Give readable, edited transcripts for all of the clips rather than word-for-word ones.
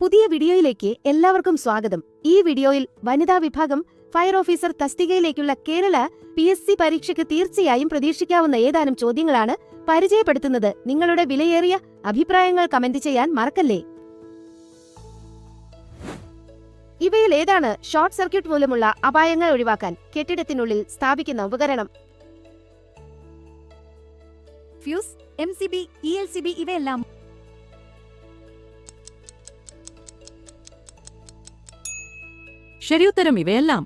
പുതിയ വീഡിയോയിലേക്ക് എല്ലാവർക്കും സ്വാഗതം. ഈ വീഡിയോയിൽ വനിതാ വിഭാഗം ഫയർ ഓഫീസർ തസ്തികയിലേക്കുള്ള കേരള PSC പരീക്ഷയ്ക്ക് തീർച്ചയായും പ്രതീക്ഷിക്കാവുന്ന ഏതാനും ചോദ്യങ്ങളാണ് പരിചയപ്പെടുത്തുന്നത്. നിങ്ങളുടെ വിലയേറിയ അഭിപ്രായങ്ങൾ കമന്റ് ചെയ്യാൻ മറക്കല്ലേ. ഇവയിൽ ഏതാണ് ഷോർട്ട് സർക്യൂട്ട് മൂലമുള്ള അപായങ്ങൾ ഒഴിവാക്കാൻ കെട്ടിടത്തിനുള്ളിൽ സ്ഥാപിക്കുന്ന ഉപകരണം? ഫ്യൂസ്, MCB, ELCB ഇവയെല്ലാം. ശരിയുത്തരം ഇവയെല്ലാം.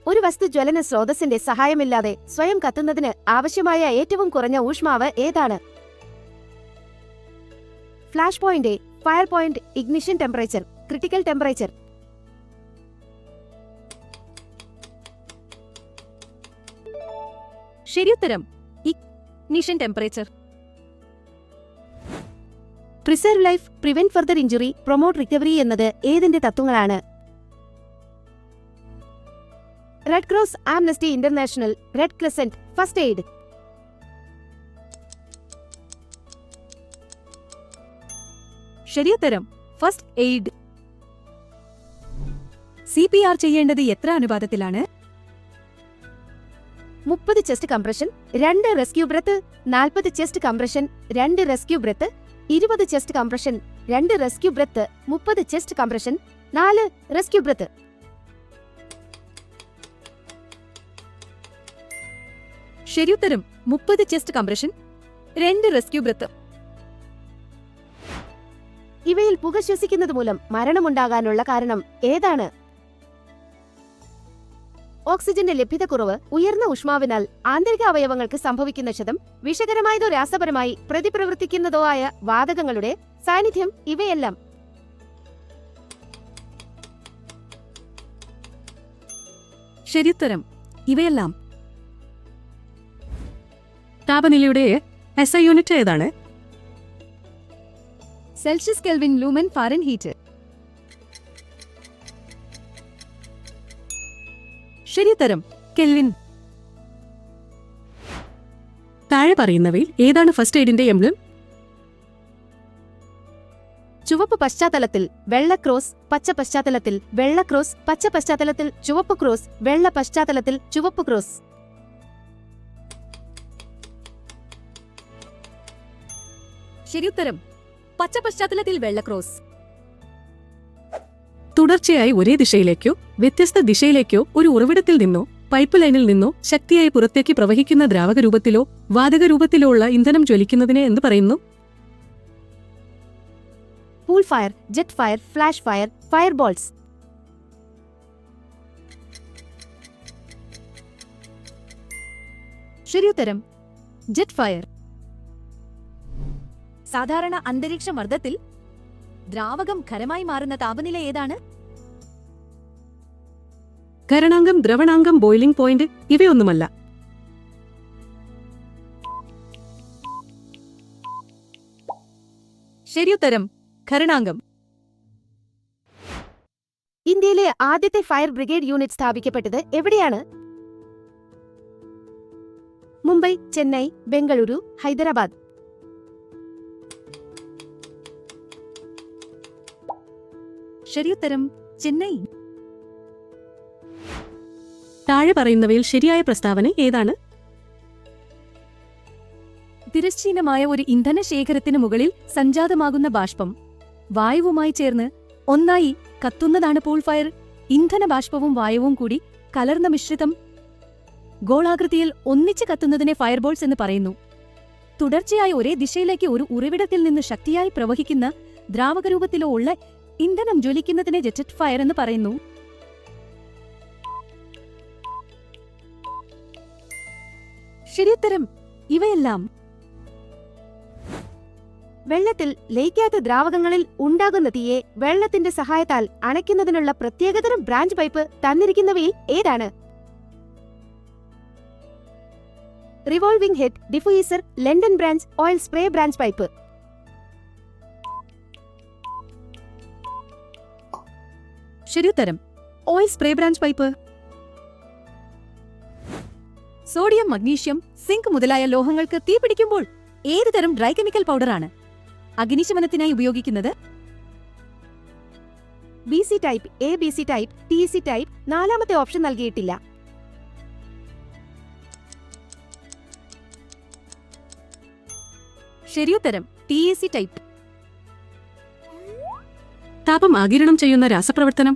ഒരു വസ്തു ജ്വലന സ്രോതസ്സിന്റെ സഹായമില്ലാതെ സ്വയം കത്തുന്നതിന് ആവശ്യമായ ഏറ്റവും കുറഞ്ഞ ഊഷ്മാവ് ഏതാണ്? Flash point, fire point, ignition temperature, critical temperature. ശരിയുത്തരം ignition temperature. Preserve life, prevent further injury, promote recovery എന്നത് ഏതിന്റെ തത്വങ്ങളാണ്? Red Cross, Amnesty International, Red Crescent, first aid. ശരിയുത്തരം ഫസ്റ്റ് എയ്ഡ്. CPR ചെയ്യേണ്ടത് എത്ര അനുപാതത്തിലാണ്? 30 chest compression, 2 rescue breath, 40 chest compression, 2 rescue breath, 20 chest compression, 2 rescue breath, 30 chest compression, 4 rescue breath. ശരിയുത്തരം 30 chest compression, 2 rescue breath. ഇവയിൽ പുക ശ്വസിക്കുന്നത് മൂലം മരണമുണ്ടാകാനുള്ള കാരണം ഏതാണ്? ഓക്സിജന്റെ ലഭ്യതക്കുറവ്, ഉയർന്ന ഊഷ്മാവിനാൽ ആന്തരിക അവയവങ്ങൾക്ക് സംഭവിക്കുന്ന ക്ഷതം, വിഷകരമായതോ രാസപരമായി പ്രതിപ്രവർത്തിക്കുന്നതോ ആയ വാതകങ്ങളുടെ സാന്നിധ്യം. ഇവയെല്ലാം. ശരിയുത്തരം ഇവയെല്ലാം. താപനിലയുടെ SI യൂണിറ്റ് ഏതാണ്? Celsius, kelvin, lumen, Fahrenheit. ശരിയുത്തരം കെൽവിൻ. താഴെ പറയുന്നവയിൽ ഏതാണ് ഫസ്റ്റ് എയ്ഡിന്റെ എംബ്ലം? ചുവപ്പ് പശ്ചാത്തലത്തിൽ വെള്ള ക്രോസ്, പച്ച പശ്ചാത്തലത്തിൽ വെള്ള ക്രോസ്, പച്ച പശ്ചാത്തലത്തിൽ ചുവപ്പ് ക്രോസ്, വെള്ള പശ്ചാത്തലത്തിൽ ചുവപ്പ് ക്രോസ്. ശരിയുത്തരം പച്ച പശ്ചാത്തലത്തിൽ വെള്ള ക്രോസ്. തുടർച്ചയായി ഒരേ ദിശയിലേക്കോ വ്യത്യസ്ത ദിശയിലേക്കോ ഒരു ഉറവിടത്തിൽ നിന്നോ പൈപ്പ് ലൈനിൽ നിന്നോ ശക്തിയായി പുറത്തേക്ക് പ്രവഹിക്കുന്ന ദ്രാവക രൂപത്തിലോ വാതക രൂപത്തിലോ ഉള്ള ഇന്ധനം ജ്വലിക്കുന്നതിനെ എന്ത് പറയുന്നു? Pool fire, jet fire, flash fire, fire balls. ശരിയുത്തരം ജെറ്റ് ഫയർ. സാധാരണ അന്തരീക്ഷ മർദ്ദത്തിൽ ദ്രാവകം ഖരമായി മാറുന്ന താപനില ഏതാണ്? ഖരണാങ്കം, ദ്രവണാങ്കം, ബോയിലിംഗ് പോയിന്റ് ഇവയൊന്നുമല്ല. ശരിയുത്തരം ഖരണാങ്കം. ഇന്ത്യയിലെ ആദ്യത്തെ ഫയർ ബ്രിഗേഡ് യൂണിറ്റ് സ്ഥാപിക്കപ്പെട്ടത് എവിടെയാണ്? മുംബൈ, ചെന്നൈ, ബംഗളൂരു, ഹൈദരാബാദ്. ശരിയുത്തരം ചെന്നൈ. താഴെ പറയുന്നവയിൽ ശരിയായ പ്രസ്താവന ഏതാണ്? തിരശ്ചീനമായ ഒരു ഇന്ധന ശേഖരത്തിന് മുകളിൽ സഞ്ജാതമാകുന്ന ബാഷ്പം വായുവുമായി ചേർന്ന് ഒന്നായി കത്തുന്നതാണ് പൂൾ ഫയർ. ഇന്ധന ബാഷ്പവും വായുവും കൂടി കലർന്ന മിശ്രിതം ഗോളാകൃതിയിൽ ഒന്നിച്ച് കത്തുന്നതിനെ ഫയർബോൾസ് എന്ന് പറയുന്നു. തുടർച്ചയായി ഒരേ ദിശയിലേക്ക് ഒരു ഉറവിടത്തിൽ നിന്ന് ശക്തിയായി പ്രവഹിക്കുന്ന ദ്രാവകരൂപത്തിലോ ഉള്ള ഇന്ധനം ജ്വലിക്കുന്നതിനെ ജെറ്റ് ഫയർ എന്ന് പറയുന്നു. ശരിയുത്തരം ഇവയെല്ലാം. വെള്ളത്തിൽ ലയിക്കാത്ത ദ്രാവകങ്ങളിൽ ഉണ്ടാകുന്ന തീയെ വെള്ളത്തിന്റെ സഹായത്താൽ അണയ്ക്കുന്നതിനുള്ള പ്രത്യേകതരം ബ്രാഞ്ച് പൈപ്പ് തന്നിരിക്കുന്നവയിൽ ഏതാണ്? Revolving head, diffuser, London branch, oil spray branch pipe. ശരിയുത്തരം oil spray branch pipe. Sodium, magnesium, zinc മുതലായ ലോഹങ്ങൾക്ക് തീപിടിക്കുമ്പോൾ ഏതുതരം ഡ്രൈ കെമിക്കൽ പൗഡറാണ്? അഗ്നിശമനത്തിനായി ഉപയോഗിക്കുന്നത്? BC type, ABC type, TC type, നാലാമത്തെ ഓപ്ഷൻ നൽകിയിട്ടില്ല. ശരിയുത്തരം TAC ടൈപ്പ്. താപം ആഗിരണം ചെയ്യുന്ന രാസപ്രവർത്തനം?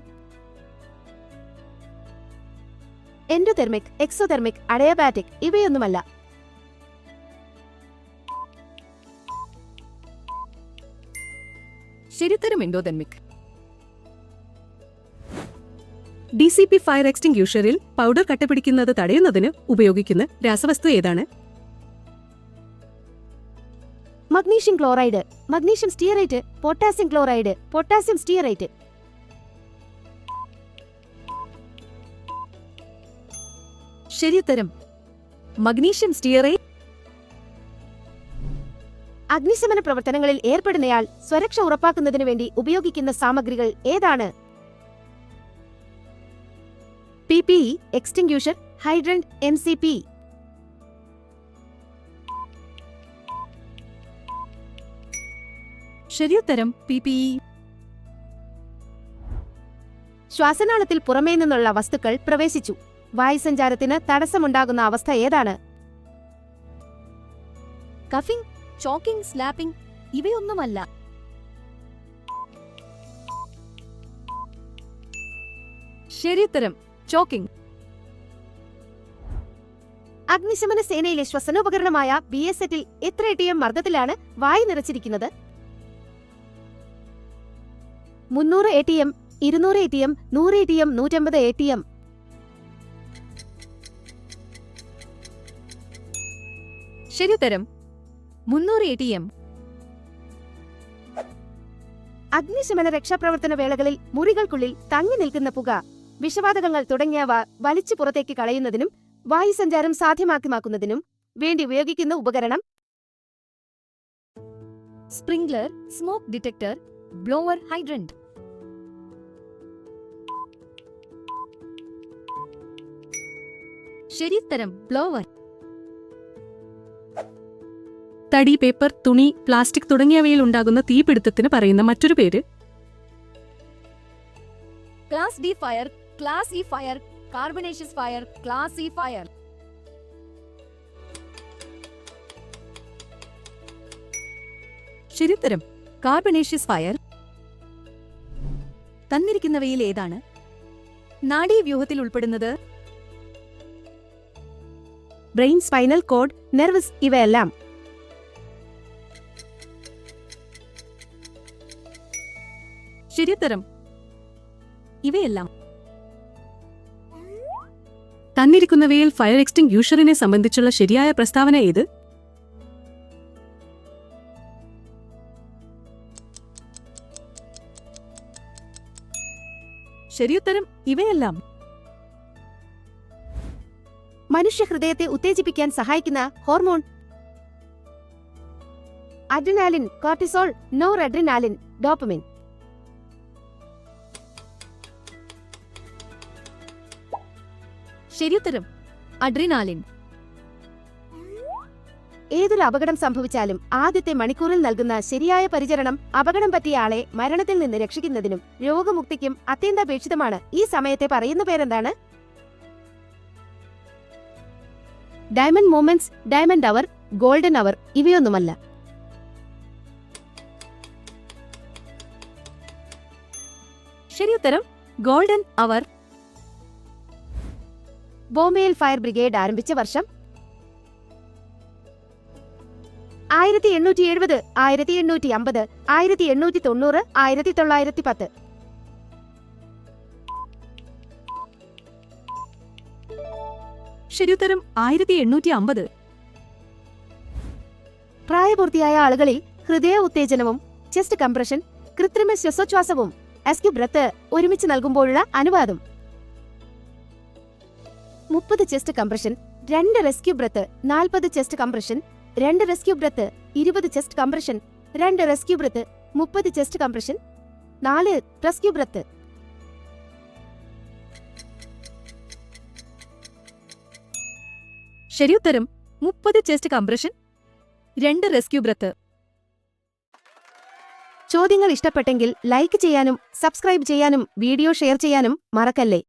എൻഡോതെർമിക്, എക്സോതെർമിക്, അഡയാബാറ്റിക് ഇവയൊന്നുമല്ല. ശരിയുത്തരം എൻഡോതെർമിക്. DCP ഫയർ എക്സ്റ്റിംഗ്യൂഷറിൽ പൗഡർ കട്ടപിടിക്കുന്നത് തടയുന്നതിന് ഉപയോഗിക്കുന്ന രാസവസ്തു ഏതാണ്? Magnesium chloride, magnesium stearate, potassium chloride, potassium stearate. ശരിയുത്തരം മഗ്നീഷ്യം സ്റ്റിയറേറ്റ്. അഗ്നിശമന പ്രവർത്തനങ്ങളിൽ ഏർപ്പെടുന്നയാൾ സുരക്ഷ ഉറപ്പാക്കുന്നതിനു വേണ്ടി ഉപയോഗിക്കുന്ന സാമഗ്രികൾ ഏതാണ്? PPE, extinguisher, hydrant, MCP. ശരിയുത്തരം PPE. ശ്വാസനാളത്തിൽ പുറമേ നിന്നുള്ള വസ്തുക്കൾ പ്രവേശിച്ചു. വായുസഞ്ചാരത്തിന് തടസ്സമുണ്ടാകുന്ന അവസ്ഥ ഏതാണ്? കഫിംഗ്, ചോക്കിംഗ്, സ്ലാപ്പിംഗ് ഇവയൊന്നുമല്ല. ശരിയുത്തരം ചോക്കിംഗ്. അഗ്നിശമന സേനയിലെ ശ്വസനോപകരണമായ BSET-ൽ എത്ര ATM മർദ്ദത്തിലാണ് വായു നിറച്ചിരിക്കുന്നത്? 300 ATM, 200 ATM, 100 ATM, 150 ATM. ശരിയുത്തരം 300 ATM. അഗ്നിശമന രക്ഷാപ്രവർത്തന വേളകളിൽ മുറികൾക്കുള്ളിൽ തങ്ങി നിൽക്കുന്ന പുക, വിഷവാതകങ്ങൾ തുടങ്ങിയവ വലിച്ചു പുറത്തേക്ക് കളയുന്നതിനും വായുസഞ്ചാരം സാധ്യമാക്കുന്നതിനും വേണ്ടി ഉപയോഗിക്കുന്ന ഉപകരണം? Sprinkler, smoke detector, blower, hydrant. ശരിയുത്തരം ബ്ലോവർ. തടി, പേപ്പർ, തുണി, പ്ലാസ്റ്റിക് തുടങ്ങിയവയിൽ ഉണ്ടാകുന്ന തീപിടുത്തത്തിന് പറയുന്ന മറ്റൊരു പേര്? Class D fire, class E fire, carbonaceous fire, class E fire. ശരിയുത്തരം കാർബണേഷ്യസ് ഫയർ. തന്നിരിക്കുന്നവയിൽ ഏതാണ് നാഡീവ്യൂഹത്തിൽ ഉൾപ്പെടുന്നത്? ബ്രെയിൻ, സ്പൈനൽ കോഡ്, നെർവസ് ഇവയെല്ലാം. ശരിയുത്തരം ഇവയെല്ലാം. തന്നിരിക്കുന്നവയിൽ ഫയർ എക്സ്റ്റിംഗ്യൂഷറിനെ സംബന്ധിച്ചുള്ള ശരിയായ പ്രസ്താവന ഏത്? ശരിയുത്തരം ഇവയെല്ലാം. മനുഷ്യഹൃദയത്തെ ഉത്തേജിപ്പിക്കാൻ സഹായിക്കുന്ന hormone? Adrenaline, cortisol, nor adrenaline, dopamine. ശരിയുത്തരം അഡ്രിനാലിൻ. ഏതൊരു അപകടം സംഭവിച്ചാലും ആദ്യത്തെ മണിക്കൂറിൽ നൽകുന്ന ശരിയായ പരിചരണം അപകടം പറ്റിയ ആളെ മരണത്തിൽ നിന്ന് രക്ഷിക്കുന്നതിനും രോഗമുക്തിക്കും അത്യന്താപേക്ഷിതമാണ്. ഈ സമയത്തെ പറയുന്ന പേരെന്താണ്? ഡയമണ്ട് മൂമെന്റ്സ്, ഡയമണ്ട് അവർ, ഗോൾഡൻ അവർ ഇവയൊന്നുമല്ല. ശരിയുത്തരം ഗോൾഡൻ അവർ. ബോംബെയിൽ ഫയർ ബ്രിഗേഡ് ആരംഭിച്ച വർഷം? 1870, 1850, 1890, 1910. ശരിയുത്തരം 1850. പ്രായപൂർത്തിയായ ആളുകളിൽ ഹൃദയ ഉത്തേജനവും ചെസ്റ്റ് കംപ്രഷൻ, കൃത്രിമ ശ്വാസോച്ഛ്വാസവും എസ്ക്യൂ ബ്രത്ത് ഒരുമിച്ച് നൽകുമ്പോഴുള്ള അനുപാതം? 30 chest compression, 2 rescue breath, 40 chest compression, 2 rescue breath, 20 chest compression, 2 rescue breath, 30 chest compression, 4 rescue breath. ശരിയുത്തരം 30 ചെസ്റ്റ് കംപ്രഷൻ, 2 റെസ്ക്യൂ ബ്രത്ത്. ചോദ്യങ്ങൾ ഇഷ്ടപ്പെട്ടെങ്കിൽ ലൈക്ക് ചെയ്യാനും സബ്സ്ക്രൈബ് ചെയ്യാനും വീഡിയോ ഷെയർ ചെയ്യാനും മറക്കല്ലേ.